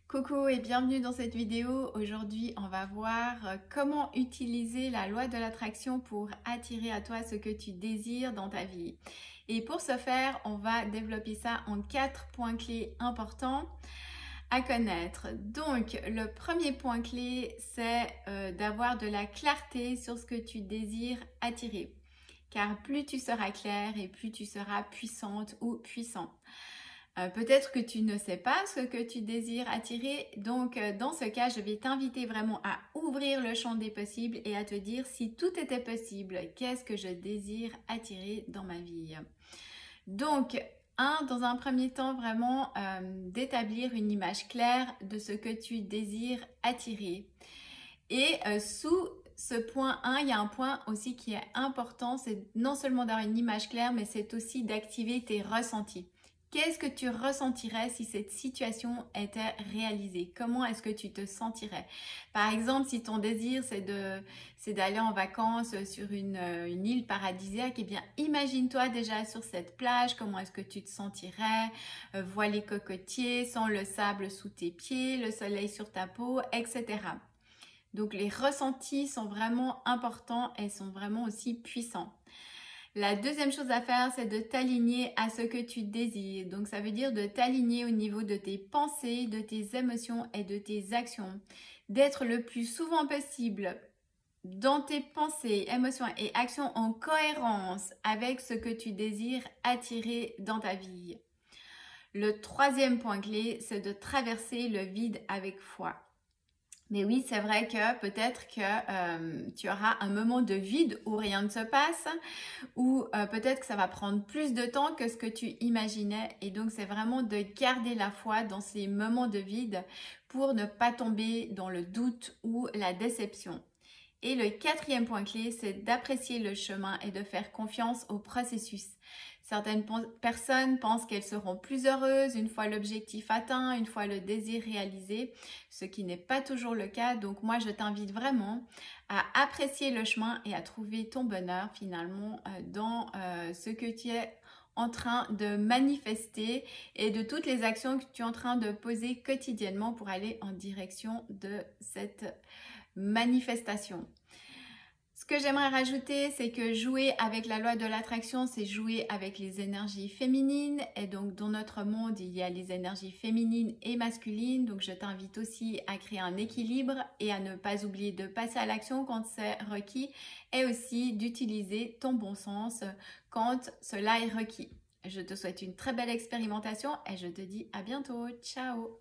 Coucou et bienvenue dans cette vidéo. Aujourd'hui, on va voir comment utiliser la loi de l'attraction pour attirer à toi ce que tu désires dans ta vie. Et pour ce faire, on va développer ça en 4 points clés importants à connaître. Donc, le premier point clé, c'est d'avoir de la clarté sur ce que tu désires attirer. Car plus tu seras clair et plus tu seras puissante ou puissant. Peut-être que tu ne sais pas ce que tu désires attirer, donc dans ce cas, je vais t'inviter vraiment à ouvrir le champ des possibles et à te dire si tout était possible, qu'est-ce que je désire attirer dans ma vie. Donc, dans un premier temps, vraiment d'établir une image claire de ce que tu désires attirer. Et sous ce point 1, il y a un point aussi qui est important, c'est non seulement d'avoir une image claire, mais c'est aussi d'activer tes ressentis. Qu'est-ce que tu ressentirais si cette situation était réalisée? Comment est-ce que tu te sentirais? Par exemple, si ton désir c'est d'aller en vacances sur une île paradisiaque, eh bien imagine-toi déjà sur cette plage, comment est-ce que tu te sentirais? Vois les cocotiers, sens le sable sous tes pieds, le soleil sur ta peau, etc. Donc les ressentis sont vraiment importants et sont vraiment aussi puissants. La deuxième chose à faire, c'est de t'aligner à ce que tu désires. Donc, ça veut dire de t'aligner au niveau de tes pensées, de tes émotions et de tes actions. D'être le plus souvent possible dans tes pensées, émotions et actions en cohérence avec ce que tu désires attirer dans ta vie. Le troisième point clé, c'est de traverser le vide avec foi. Mais oui, c'est vrai que peut-être que tu auras un moment de vide où rien ne se passe, ou peut-être que ça va prendre plus de temps que ce que tu imaginais. Et donc, c'est vraiment de garder la foi dans ces moments de vide pour ne pas tomber dans le doute ou la déception. Et le quatrième point clé, c'est d'apprécier le chemin et de faire confiance au processus. Certaines personnes pensent qu'elles seront plus heureuses une fois l'objectif atteint, une fois le désir réalisé, ce qui n'est pas toujours le cas. Donc moi, je t'invite vraiment à apprécier le chemin et à trouver ton bonheur finalement dans ce que tu es en train de manifester et de toutes les actions que tu es en train de poser quotidiennement pour aller en direction de cette manifestation. Ce que j'aimerais rajouter, c'est que jouer avec la loi de l'attraction, c'est jouer avec les énergies féminines. Et donc, dans notre monde, il y a les énergies féminines et masculines. Donc, je t'invite aussi à créer un équilibre et à ne pas oublier de passer à l'action quand c'est requis et aussi d'utiliser ton bon sens quand cela est requis. Je te souhaite une très belle expérimentation et je te dis à bientôt. Ciao!